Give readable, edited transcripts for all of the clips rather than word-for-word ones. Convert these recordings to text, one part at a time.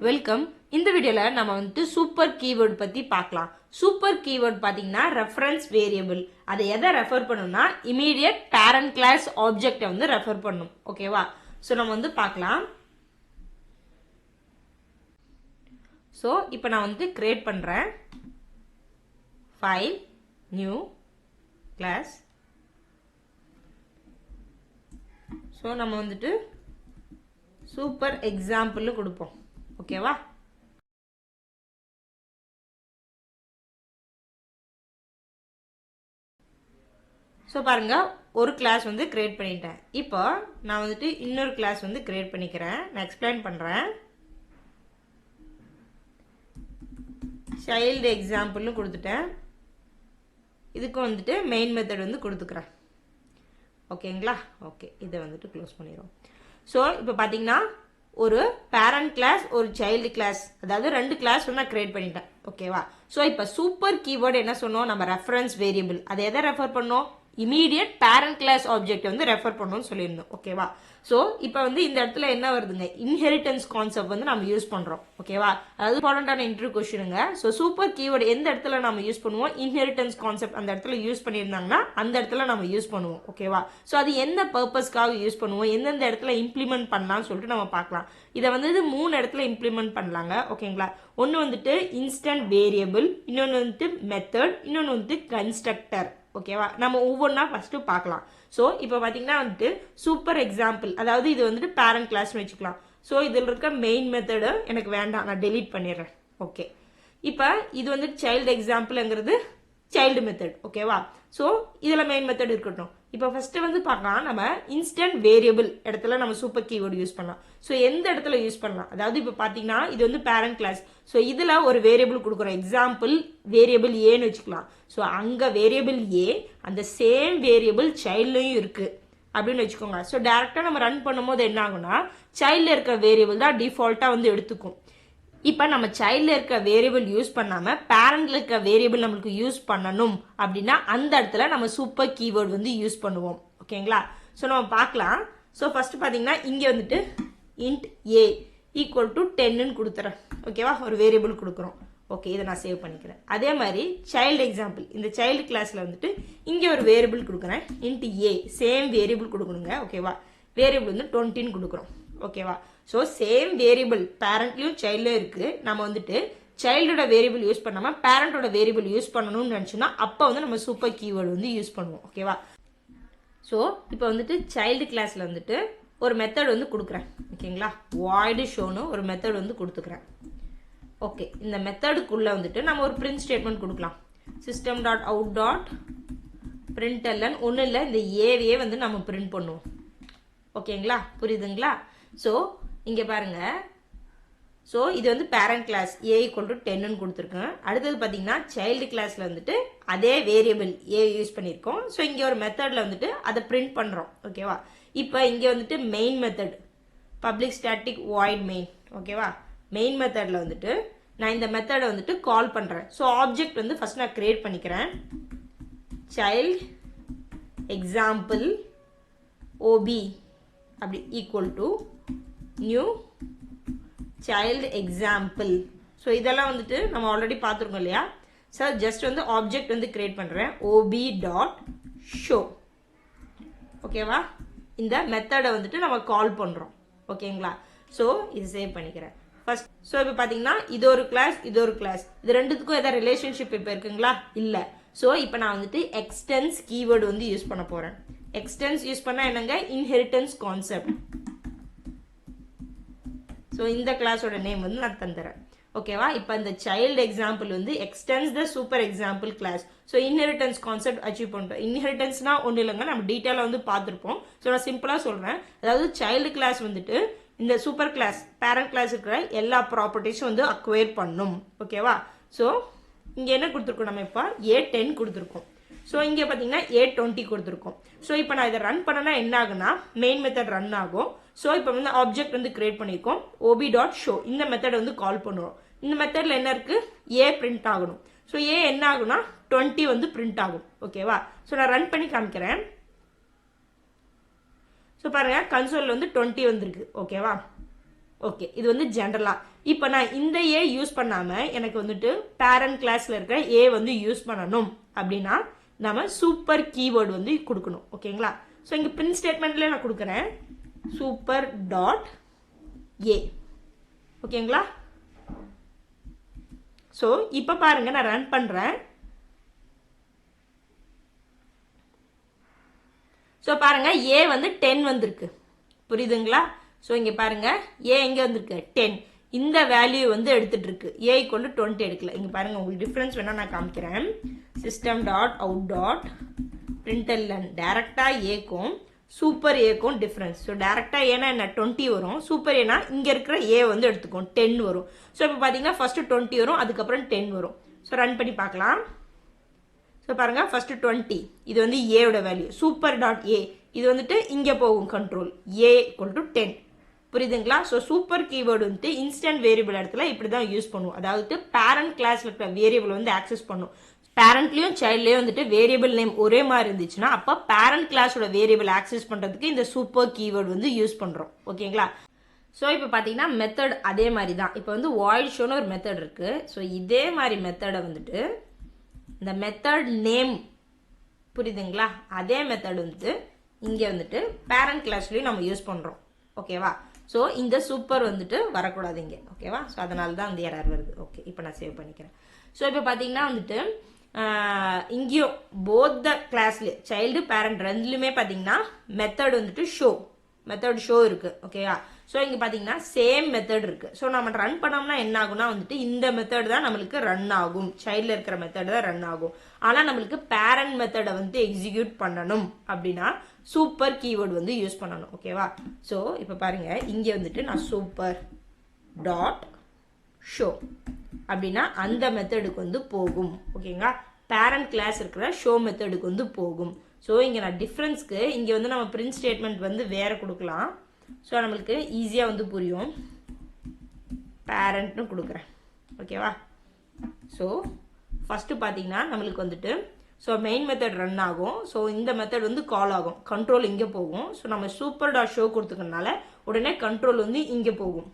Welcome. இந்த வீடியோல நம்ம வந்து சூப்பர் கீவேர்ட் பத்தி பார்க்கலாம். சூப்பர் கீவேர்ட் பாத்தீங்கன்னா ரெஃபரன்ஸ் வேரியபிள். அதை எதை ரெஃபர் பண்ணும்னா இமீடியட் பேரண்ட் கிளாஸ் ஆப்ஜெக்டை வந்து ரெஃபர் பண்ணும். ஓகேவா? ஸோ நம்ம வந்து பார்க்கலாம். ஸோ இப்போ நான் வந்து கிரியேட் பண்றேன். File new class. ஸோ நம்ம வந்துட்டு சூப்பர் எக்ஸாம்பிள் கொடுப்போம். ஓகேவா? ஸோ பாருங்க, ஒரு கிளாஸ் வந்து கிரியேட் பண்ணிட்டேன். இப்போ நான் வந்துட்டு இன்னொரு கிளாஸ் வந்து கிரியேட் பண்ணிக்கிறேன். நான் எக்ஸ்பிளைன் பண்றேன். சைல்டு எக்ஸாம்பிள்னு கொடுத்துட்டேன். இதுக்கும் வந்துட்டு மெயின் மெத்தட் வந்து கொடுத்துக்கிறேன். ஓகேங்களா? ஓகே, இதை வந்துட்டு க்ளோஸ் பண்ணிடுறோம். ஸோ இப்போ பார்த்தீங்கன்னா ஒரு பேரண்ட் கிளாஸ் ஒரு சைல்டு கிளாஸ், அதாவது ரெண்டு கிளாஸ் வந்து நான் கிரியேட் பண்ணிட்டேன். ஓகேவா? ஸோ இப்போ சூப்பர் கீவேர்டு என்ன சொன்னோம்? நம்ம ரெஃபரன்ஸ் வேரியபிள். அதை எதை ரெஃபர் பண்ணோம்? இமீடியட் பேரண்ட் கிளாஸ் ஆப்ஜெக்ட் வந்து ரெஃபர் பண்ணணும்னு சொல்லியிருந்தோம். ஓகேவா? ஸோ இப்போ வந்து இந்த இடத்துல என்ன வருதுங்க? இன்ஹெரிட்டன்ஸ் கான்செப்ட் வந்து நம்ம யூஸ் பண்றோம். ஓகேவா? அதாவது இம்பார்ட்டன்டான இன்டர்வியூ கொஸ்டினுங்க. ஸோ சூப்பர் கீவேர்டு எந்த இடத்துல நம்ம யூஸ் பண்ணுவோம்? இன்ஹெரிட்டன்ஸ் கான்செப்ட் அந்த இடத்துல யூஸ் பண்ணியிருந்தாங்கன்னா அந்த இடத்துல நம்ம யூஸ் பண்ணுவோம். ஓகேவா? ஸோ அது எந்த பர்பஸ்க்காக யூஸ் பண்ணுவோம், எந்தெந்த இடத்துல இம்ப்ளிமெண்ட் பண்ணலாம்னு சொல்லிட்டு நம்ம பார்க்கலாம். இதை வந்து 3 இடத்துல இம்ப்ளிமெண்ட் பண்ணலாங்க. ஓகேங்களா? ஒன்று வந்துட்டு இன்ஸ்டன்ட் வேரியபிள், இன்னொன்று வந்துட்டு மெத்தட், இன்னொன்று வந்துட்டு கன்ஸ்ட்ரக்டர். ஓகேவா? நம்ம ஒவ்வொன்றா ஃபர்ஸ்ட் பார்க்கலாம். ஸோ இப்போ பார்த்தீங்கன்னா வந்துட்டு சூப்பர் எக்ஸாம்பிள், அதாவது இது வந்துட்டு பேரண்ட் கிளாஸ்னு வச்சுக்கலாம். ஸோ இதில் இருக்க மெயின் மெத்தடு எனக்கு வேண்டாம், நான் டெலீட் பண்ணிடுறேன். ஓகே, இப்போ இது வந்து சைல்டு எக்ஸாம்பிள்ங்கிறது சைல்டு மெத்தட். ஓகேவா? ஸோ இதில் மெயின் மெத்தட் இருக்கட்டும். இப்போ ஃபர்ஸ்ட் வந்து பார்க்கலாம், நம்ம இன்ஸ்டன்ட் வேரியபிள் இடத்துல நம்ம சூப்பர் கீவேர்டு யூஸ் பண்ணலாம். ஸோ எந்த இடத்துல யூஸ் பண்ணலாம்? அதாவது இப்போ பார்த்தீங்கன்னா இது வந்து பேரண்ட் கிளாஸ். ஸோ இதில் ஒரு வேரியபிள் கொடுக்குறோம். எக்ஸாம்பிள் வேரியபிள் ஏன்னு வச்சுக்கலாம். ஸோ அங்கே வேரியபிள் ஏ, அந்த சேம் வேரியபிள் சைல்ட்லையும் இருக்கு அப்படின்னு வச்சுக்கோங்க. ஸோ டேரெக்டாக நம்ம ரன் பண்ணும்போது என்ன ஆகும்னா சைல்டில் இருக்க வேரியபிள் தான் டிஃபால்ட்டாக வந்து எடுத்துக்கும். இப்போ நம்ம சைல்டில் இருக்க வேரியபிள் யூஸ் பண்ணாமல் பேரண்ட்ல இருக்க வேரியபிள் நம்மளுக்கு யூஸ் பண்ணணும் அப்படின்னா அந்த இடத்துல நம்ம சூப்பர் கீவேர்டு வந்து யூஸ் பண்ணுவோம். ஓகேங்களா? ஸோ நம்ம பார்க்கலாம். ஸோ ஃபர்ஸ்ட் பார்த்தீங்கன்னா இங்கே வந்துட்டு இன்ட் ஏ ஈக்குவல் டு 10ன்னு கொடுத்துறேன். ஓகேவா? ஒரு வேரியபிள் கொடுக்குறோம். ஓகே, இதை நான் சேவ் பண்ணிக்கிறேன். அதே மாதிரி சைல்டு எக்ஸாம்பிள், இந்த சைல்டு கிளாஸ்ல வந்துட்டு இங்கே ஒரு வேரியபிள் கொடுக்குறேன். இன்ட் ஏ சேம் வேரியபிள் கொடுக்கணுங்க. ஓகேவா? வேரியபிள் வந்து 20ன்னு கொடுக்குறோம். ஓகேவா? ஸோ சேம் வேரியபிள் பேரண்ட்லையும் சைல்ட்லையும் இருக்கு. நம்ம வந்துட்டு சைல்டோட வேரியபிள் யூஸ் பண்ணாமல் பேரண்டோட வேரியபிள் யூஸ் பண்ணணும்னு நினச்சோம்னா அப்போ வந்து நம்ம சூப்பர் கீவேர்டு வந்து யூஸ் பண்ணுவோம். ஓகேவா? ஸோ இப்போ வந்துட்டு சைல்டு கிளாஸில் வந்துட்டு ஒரு மெத்தட் வந்து கொடுக்குறேன். ஓகேங்களா? வாய்டு ஷோன்னு ஒரு மெத்தட் வந்து கொடுத்துக்கிறேன். ஓகே, இந்த மெத்தடுக்குள்ளே வந்துட்டு நம்ம ஒரு பிரிண்ட் ஸ்டேட்மெண்ட் கொடுக்கலாம். System dot out dot println ஒன்றும் இல்லை, இந்த ஏவையே வந்து நம்ம பிரிண்ட் பண்ணுவோம். ஓகேங்களா? புரியுதுங்களா? ஸோ இங்கே பாருங்க. ஸோ இது வந்து parent class A equal to 10ன்னு கொடுத்துருக்கேன். அடுத்தது பார்த்தீங்கன்னா சைல்டு கிளாஸில் வந்துட்டு அதே வேரியபிள் ஏ யூஸ் பண்ணியிருக்கோம். ஸோ இங்கே ஒரு மெத்தடில் வந்துட்டு அதை பிரிண்ட் பண்ணுறோம். ஓகேவா? இப்போ இங்கே வந்துட்டு main method public static void main. ஓகேவா? மெயின் மெத்தடில் வந்துட்டு நான் இந்த மெத்தடை வந்துட்டு கால் பண்ணுறேன். ஸோ ஆப்ஜெக்ட் வந்து ஃபர்ஸ்ட் நான் கிரியேட் பண்ணிக்கிறேன். சைல்டு எக்ஸாம்பிள் ஓபி அப்படி equal to new child example. So இதெல்லாம் வந்துட்டு நம்ம ஆல்ரெடி பார்த்துருக்கோம் இல்லையா? சார் ஜஸ்ட் வந்து ஆப்ஜெக்ட் வந்து கிரியேட் பண்ணுறேன். OP dot show. ஓகேவா? இந்த மெத்தடை வந்துட்டு நம்ம கால் பண்ணுறோம். ஓகேங்களா? ஸோ இது சேவ் பண்ணிக்கிறேன் ஃபர்ஸ்ட். ஸோ இப்போ பார்த்தீங்கன்னா இது ஒரு கிளாஸ், இது ஒரு கிளாஸ். இது ரெண்டுத்துக்கும் ஏதாவது ரிலேஷன்ஷிப் இப்போ இருக்குங்களா? இல்லை. ஸோ இப்போ நான் வந்துட்டு எக்ஸ்டென்ஸ் கீவேர்டு வந்து யூஸ் பண்ண போகிறேன். எக்ஸ்டென்ஸ் யூஸ் பண்ணால் என்னங்க? Inheritance concept. ஸோ இந்த கிளாஸோட நேம் வந்து நான் தந்துடுறேன். ஓகேவா? இப்போ இந்த சைல்டு எக்ஸாம்பிள் வந்து extends the super example class. So inheritance concept achieve பண்ணிட்டோம். இன்ஹெரிட்டன்ஸ்னா ஒன்றும் இல்லைங்க, நம்ம டீட்டெயிலாக வந்து பார்த்துருப்போம். ஸோ நான் சிம்பிளாக சொல்கிறேன். அதாவது சைல்டு கிளாஸ் வந்துட்டு இந்த சூப்பர் கிளாஸ் பேரண்ட் கிளாஸ் இருக்கிற எல்லா ப்ராப்பர்ட்டிஸும் வந்து அக்வயர் பண்ணும். ஓகேவா? ஸோ இங்கே என்ன கொடுத்துருக்கோம்? நம்ம இப்போ A10 கொடுத்துருக்கோம். ஸோ இங்கே பார்த்தீங்கன்னா A20 கொடுத்துருக்கோம். ஸோ இப்போ நான் இதை ரன் பண்ணனா என்ன ஆகுனா மெயின் மெத்தட் ரன் ஆகும். ஸோ இப்போ வந்து ஆப்ஜெக்ட் வந்து கிரியேட் பண்ணியிருக்கோம். ஓபி டாட் ஷோ இந்த மெத்தட் வந்து கால் பண்ணுவோம். இந்த மெத்தடில் என்ன இருக்கு? ஏ பிரிண்ட் ஆகணும். ஸோ ஏ என்ன ஆகுனா 20 வந்து பிரிண்ட் ஆகும். ஓகேவா? ஸோ நான் ரன் பண்ணி காமிக்கிறேன். ஸோ பாருங்க, கன்சோல் வந்து 20 வந்திருக்கு. ஓகேவா? ஓகே, இது வந்து ஜென்ரலா. இப்போ நான் இந்த ஏ யூஸ் பண்ணாம எனக்கு வந்துட்டு பேரண்ட் கிளாஸ்ல இருக்கிற ஏ வந்து யூஸ் பண்ணணும் அப்படின்னா நம்ம சூப்பர் கீவேர்டு வந்து கொடுக்கணும். ஓகேங்களா? ஸோ இங்கே பிரிண்ட் ஸ்டேட்மெண்ட்லேயே நான் கொடுக்குறேன் சூப்பர் டாட் ஏ. ஓகேங்களா? ஸோ இப்போ பாருங்க, நான் ரன் பண்ணுறேன். ஸோ பாருங்க, ஏ வந்து 10 வந்திருக்கு. புரியுதுங்களா? ஸோ இங்கே பாருங்க, ஏ எங்கே வந்திருக்கு 10. இந்த வேல்யூ வந்து எடுத்துட்டு இருக்கு. ஏ ஈக்குவல் டு 20 எடுக்கல. இங்கே பாருங்க, உங்களுக்கு டிஃப்ரென்ஸ் வேணா நான் காமிக்கிறேன். சிஸ்டம் டாட் அவுட் டாட் பிரிண்டெல்என் டைரக்டா ஏக்கும் சூப்பர் ஏக்கும் டிஃப்ரென்ஸ். ஸோ டைரக்டா ஏன்னா என்ன 20 வரும், சூப்பர் ஏன்னா இங்கே இருக்கிற ஏ வந்து எடுத்துக்கும் 10 வரும். ஸோ இப்போ பார்த்தீங்கன்னா ஃபர்ஸ்ட் 20 வரும், அதுக்கப்புறம் 10 வரும். ஸோ ரன் பண்ணி பார்க்கலாம். ஸோ பாருங்க, ஃபர்ஸ்ட் 20 இது வந்து ஏயோட வேல்யூ. சூப்பர் டாட் ஏ இது வந்துட்டு இங்கே போகும் கண்ட்ரோல் ஏ ஈக்குவல் டு 10. புரியுதுங்களா? ஸோ சூப்பர் கீவேர்டு வந்துட்டு இன்ஸ்டன்ட் வேரியபிள் இடத்துல இப்படி தான் யூஸ் பண்ணுவோம். அதாவது பேரண்ட் கிளாஸ்ல இருக்கிற வேரியபிள் வந்து ஆக்சஸ் பண்ணும். பேரண்ட்லயும் சைல்ட்லயும் வந்துட்டு வேரியபிள் நேம் ஒரே மாதிரி இருந்துச்சுன்னா அப்ப பேரண்ட் கிளாஸோட வேரியபிள் ஆக்சஸ் பண்றதுக்கு இந்த சூப்பர் கீவேர்டு வந்து யூஸ் பண்றோம். ஓகேங்களா? ஸோ இப்போ பார்த்தீங்கன்னா மெத்தட் அதே மாதிரி தான். இப்போ வந்து வாய்ட் ஷோன்னு ஒரு மெத்தட் இருக்கு. ஸோ இதே மாதிரி மெத்தடை வந்துட்டு இந்த மெத்தட் நேம், புரியுதுங்களா? அதே மெத்தட் வந்துட்டு இங்கே வந்துட்டு பேரண்ட் கிளாஸ்லயும் நம்ம யூஸ் பண்றோம். ஓகேவா? ஸோ இந்த சூப்பர் வந்துட்டு வரக்கூடாது இங்கே. ஓகேவா? ஸோ அதனால தான் அந்த எரர் வருது. ஓகே, இப்போ நான் சேவ் பண்ணிக்கிறேன். ஸோ இப்போ பார்த்தீங்கன்னா வந்துட்டு இங்கேயும் போத் த கிளாஸ்ல சைல்டு பேரண்ட் ரெண்டுலையுமே பார்த்தீங்கன்னா மெத்தட் வந்துட்டு மெத்தட் ஷோ இருக்கு. ஓகேவா? ஸோ இங்கே பார்த்தீங்கன்னா சேம் மெத்தட் இருக்கு. ஸோ நம்ம ரன் பண்ணோம்னா என்ன ஆகும்னா வந்துட்டு இந்த மெத்தட் தான் நம்மளுக்கு ரன் ஆகும். சைல்டில் இருக்கிற மெத்தட் தான் ரன் ஆகும். ஆனால் நம்மளுக்கு பேரண்ட் மெத்தடை வந்து எக்ஸிக்யூட் பண்ணணும் அப்படின்னா சூப்பர் கீவேர்டு வந்து யூஸ் பண்ணணும். ஓகேவா? ஸோ இப்போ பாருங்க, இங்கே வந்துட்டு நான் சூப்பர் டாட் ஷோ அப்படின்னா அந்த மெத்தடுக்கு வந்து போகும். ஓகேங்களா? பேரண்ட் கிளாஸ் இருக்கிற ஷோ மெத்தடுக்கு வந்து போகும். ஸோ இங்கே நான் டிஃப்ரென்ஸ்க்கு இங்கே வந்து நம்ம பிரிண்ட் ஸ்டேட்மெண்ட் வந்து வேற கொடுக்கலாம். ஸோ நம்மளுக்கு ஈஸியாக வந்து புரியும். பேரண்ட்னு கொடுக்குறேன். ஓகேவா? ஸோ ஃபர்ஸ்ட் பார்த்தீங்கன்னா நம்மளுக்கு வந்துட்டு ஸோ மெயின் மெத்தட் ரன் ஆகும். ஸோ இந்த மெத்தட் வந்து கால் ஆகும். கண்ட்ரோல் இங்கே போகும். ஸோ நம்ம சூப்பர் டாட் ஷோ கொடுத்துக்கறனால உடனே கண்ட்ரோல் வந்து இங்கே போகும்,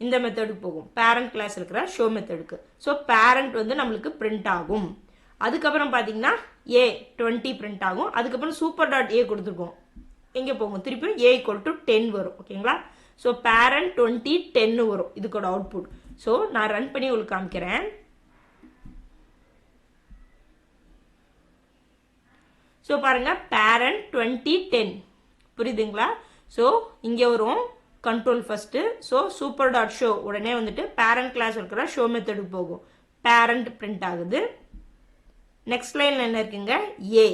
இந்த மெத்தடுக்கு போகும், பேரண்ட் கிளாஸ் இருக்கிற ஷோ மெத்தடுக்கு. ஸோ பேரண்ட் வந்து நம்மளுக்கு பிரிண்ட் ஆகும். அதுக்கப்புறம் பார்த்தீங்கன்னா ஏ 20 பிரிண்ட் ஆகும். அதுக்கப்புறம் சூப்பர் டாட் ஏ கொடுத்துருக்கோம், எங்கே போகும், திருப்பி ஏ ஈக்குவல் டு 10 வரும். ஓகேங்களா? ஸோ பேரண்ட் 20 10 வரும் இதுக்கோட அவுட்புட். ஸோ நான் ரன் பண்ணி உங்களுக்கு காமிக்கிறேன். ஸோ பாருங்க, பேரண்ட் 20 10 புரியுதுங்களா? ஸோ இங்கே வரும் control first. So super dot show உடனே வந்துட்டு பேரண்ட் கிளாஸ் இருக்கிற ஷோ மெத்தடுக்கு போகும். பேரண்ட் பிரிண்ட் ஆகுது. நெக்ஸ்ட் லைன்ல என்ன இருக்குங்க, ஏ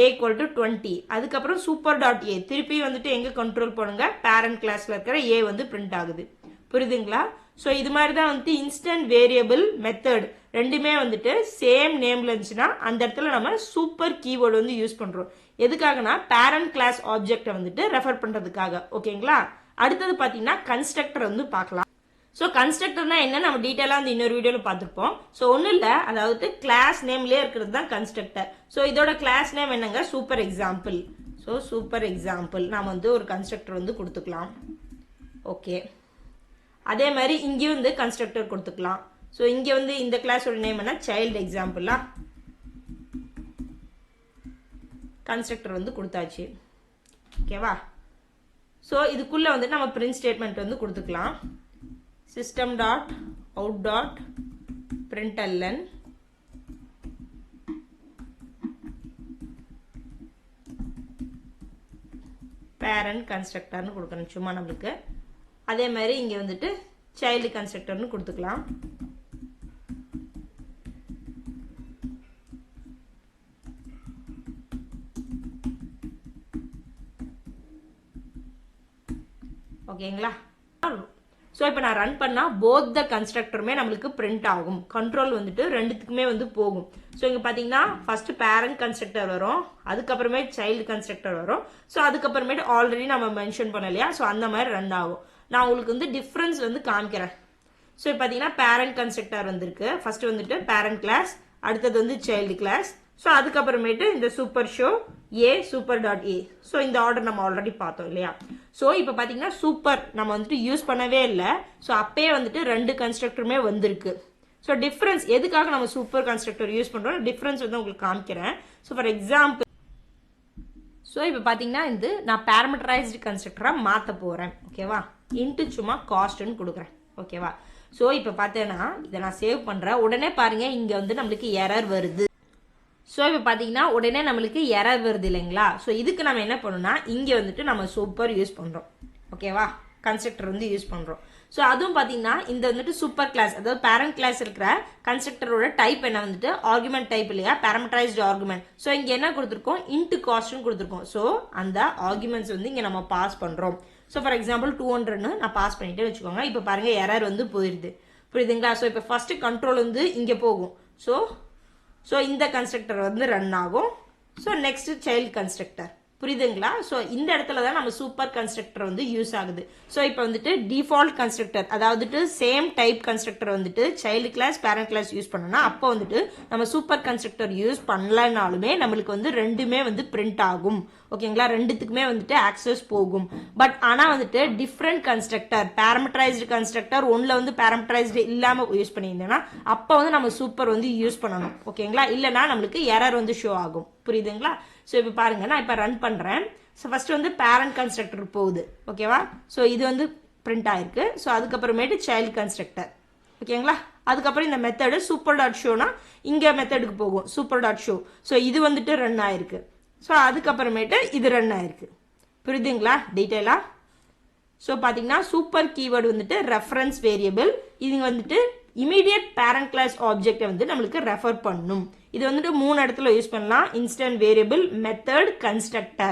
ஈக்குவல் டு 20. அதுக்கப்புறம் சூப்பர் டாட் ஏ திருப்பி வந்துட்டு எங்க கண்ட்ரோல் போடுங்க, பேரண்ட் கிளாஸ்ல இருக்கிற ஏ வந்து பிரிண்ட் ஆகுது. புரியுதுங்களா? ஸோ இது மாதிரி தான் வந்துட்டு இன்ஸ்டன்ட் வேரியபிள் மெத்தட் ரெண்டுமே வந்துட்டு சேம் நேம்ல இருந்துச்சுன்னா அந்த இடத்துல நம்ம சூப்பர் கீவேர்டு வந்து யூஸ் பண்றோம். எதுக்காகனா பேரண்ட் கிளாஸ் ஆப்ஜெக்டை வந்துட்டு ரெஃபர் பண்றதுக்காக. ஓகேங்களா? அடுத்தது பாத்தீங்கன்னா கன்ஸ்ட்ரக்டர் வந்து பார்க்கலாம். ஸோ கன்ஸ்ட்ரக்டர்னா என்ன நம்ம டீட்டெயிலாக அந்த இன்னொரு வீடியோவில் பார்த்துருப்போம். ஸோ ஒன்றும் இல்லை, அதாவது கிளாஸ் நேம்லேயே இருக்கிறது தான் கன்ஸ்ட்ரக்டர். ஸோ இதோட கிளாஸ் நேம் என்னங்க, super example. So super example நாம் வந்து ஒரு கன்ஸ்ட்ரக்டர் வந்து கொடுத்துக்கலாம். ஓகே, அதே மாதிரி இங்கேயும் வந்து கன்ஸ்ட்ரக்டர் கொடுத்துக்கலாம். ஸோ இங்கே வந்து இந்த கிளாஸோட நேம் என்ன, சைல்டு எக்ஸாம்பிளா கன்ஸ்ட்ரக்டர் வந்து கொடுத்தாச்சு. ஓகேவா? ஸோ இதுக்குள்ள வந்து நம்ம பிரிண்ட் ஸ்டேட்மெண்ட் வந்து கொடுத்துக்கலாம். system dot out dot println parent constructor னு கொடுக்கணும் சும்மா நம்மளுக்கு. அதே மாதிரி இங்க வந்துட்டு child constructor னு கொடுத்துக்கலாம். ஓகேங்களா? ஸோ இப்போ நான் ரன் பண்ணால் போத் த கன்ஸ்ட்ரக்டருமே நம்மளுக்கு பிரிண்ட் ஆகும். கண்ட்ரோல் வந்துட்டு ரெண்டுத்துக்குமே வந்து போகும். ஸோ இங்கே பார்த்தீங்கன்னா ஃபர்ஸ்ட் பேரண்ட் கன்ஸ்ட்ரக்டர் வரும், அதுக்கப்புறமே சைல்டு கன்ஸ்ட்ரக்டர் வரும். ஸோ அதுக்கப்புறமேட்டு ஆல்ரெடி நம்ம மென்ஷன் பண்ணலையா, ஸோ அந்த மாதிரி ரன் ஆகும். நான் உங்களுக்கு வந்து டிஃப்ரென்ஸ் வந்து காமிக்கிறேன். ஸோ இப்போ பார்த்தீங்கன்னா பேரண்ட் கன்ஸ்ட்ரக்டர் வந்திருக்கு. ஃபர்ஸ்ட் வந்துட்டு பேரண்ட் கிளாஸ், அடுத்தது வந்து சைல்டு கிளாஸ். ஸோ அதுக்கப்புறமேட்டு இந்த super show A super dot A. So இந்த ஆர்டர் நம்ம ஆல்ரெடி பார்த்தோம் இல்லையா? ஸோ இப்போ பார்த்தீங்கன்னா சூப்பர் நம்ம வந்துட்டு யூஸ் பண்ணவே இல்லை. ஸோ அப்பயே வந்துட்டு 2 கன்ஸ்ட்ரக்டருமே வந்திருக்கு. ஸோ டிஃப்ரென்ஸ் எதுக்காக நம்ம சூப்பர் கன்ஸ்ட்ரக்டர் யூஸ் பண்ணுறோம் டிஃப்ரென்ஸ் வந்து உங்களுக்கு காமிக்கிறேன். ஸோ ஃபார் எக்ஸாம்பிள் ஸோ இப்போ பார்த்தீங்கன்னா நான் பேராமீட்டரைஸ்டு கன்ஸ்ட்ரக்டராக மாற்ற போகிறேன். ஓகேவா, இன்ட்டு சும்மா காஸ்ட்னு கொடுக்குறேன். ஓகேவா, ஸோ இப்போ பார்த்தேன்னா இதை நான் சேவ் பண்ணுறேன். உடனே பாருங்கள் இங்கே வந்து நம்மளுக்கு எரர் வருது. ஸோ இப்போ பார்த்தீங்கன்னா உடனே நம்மளுக்கு எரர் வருது இல்லைங்களா. ஸோ இதுக்கு நம்ம என்ன பண்ணணும்னா இங்கே வந்துட்டு நம்ம சூப்பர் யூஸ் பண்ணுறோம். ஓகேவா, கன்ஸ்ட்ரக்டர் வந்து யூஸ் பண்ணுறோம். ஸோ அதுவும் பார்த்தீங்கன்னா இந்த வந்துட்டு சூப்பர் கிளாஸ், அதாவது பேரண்ட் கிளாஸ் இருக்கிற கன்ஸ்ட்ரக்டரோட டைப் என்ன வந்துட்டு ஆர்குமெண்ட் டைப் இல்லையா, பேராமீட்டரைஸ்டு ஆர்குமெண்ட். ஸோ இங்கே என்ன கொடுத்துருக்கோம், இன்ட்டு காஸ்ட்னு கொடுத்துருக்கோம். ஸோ அந்த ஆர்குமெண்ட்ஸ் வந்து இங்கே நம்ம பாஸ் பண்ணுறோம். ஸோ ஃபார் எக்ஸாம்பிள் 200ன்னு நான் பாஸ் பண்ணிட்டு வச்சுக்கோங்க. இப்போ பாருங்க எரர் வந்து போயிடுது. புரியுதுங்களா. ஸோ இப்போ ஃபர்ஸ்ட் கண்ட்ரோல் வந்து இங்கே போகும். ஸோ இந்த கன்ஸ்ட்ரக்டர் வந்து ரன் ஆகும். So next child constructor. புரியுதுங்களா. ஸோ இந்த இடத்துல தான் நம்ம சூப்பர் கன்ஸ்ட்ரக்டர் வந்து யூஸ் ஆகுது. ஸோ இப்போ வந்துட்டு டிஃபால்ட் கன்ஸ்ட்ரக்டர், அதாவது சேம் டைப் கன்ஸ்ட்ரக்டர் வந்துட்டு child class parent class use பண்ணோம்னா அப்போ வந்துட்டு நம்ம சூப்பர் கன்ஸ்ட்ரக்டர் யூஸ் பண்ணலனாலுமே நம்மளுக்கு வந்து ரெண்டுமே வந்து பிரிண்ட் ஆகும். ஓகேங்களா, ரெண்டுத்துக்குமே வந்துட்டு ஆக்சஸ் போகும். பட் ஆனால் வந்துட்டு டிஃப்ரெண்ட் கன்ஸ்ட்ரக்டர், பேராமீட்டரைஸ்டு கன்ஸ்ட்ரக்டர் ஒன்றில் வந்து பேராமீட்டரைஸ்டு இல்லாமல் யூஸ் பண்ணியிருந்தேன்னா அப்போ வந்து நம்ம சூப்பர் வந்து யூஸ் பண்ணணும். ஓகேங்களா, இல்லைனா நம்மளுக்கு எரர் வந்து ஷோ ஆகும். புரியுதுங்களா. ஸோ இப்போ பாருங்க நான் இப்போ ரன் பண்ணுறேன். ஸோ ஃபர்ஸ்ட் வந்து பேரண்ட் கன்ஸ்ட்ரக்டர் போகுது. ஓகேவா, ஸோ இது வந்து பிரிண்ட் ஆயிருக்கு. ஸோ அதுக்கப்புறமேட்டு சைல்டு கன்ஸ்ட்ரக்டர். ஓகேங்களா, அதுக்கப்புறம் இந்த மெத்தடு சூப்பர் டாட் ஷோனா இங்கே மெத்தடுக்கு போகும் சூப்பர் டாட் ஷோ. ஸோ இது வந்துட்டு ரன் ஆயிருக்கு. ஸோ அதுக்கப்புறமேட்டு இது ரன் ஆயிருக்கு. புரியுதுங்களா டீட்டெயிலாக. ஸோ பார்த்தீங்கன்னா சூப்பர் கீவேர்டு வந்துட்டு ரெஃபரன்ஸ் வேரியபிள், இது வந்துட்டு இமீடியட் பேரண்ட் கிளாஸ் ஆப்ஜெக்டை வந்து நம்மளுக்கு ரெஃபர் பண்ணும். இது வந்துட்டு 3 இடத்துல யூஸ் பண்ணலாம், இன்ஸ்டன்ட் வேரியபிள், மெத்தட், கன்ஸ்ட்ரக்டர்.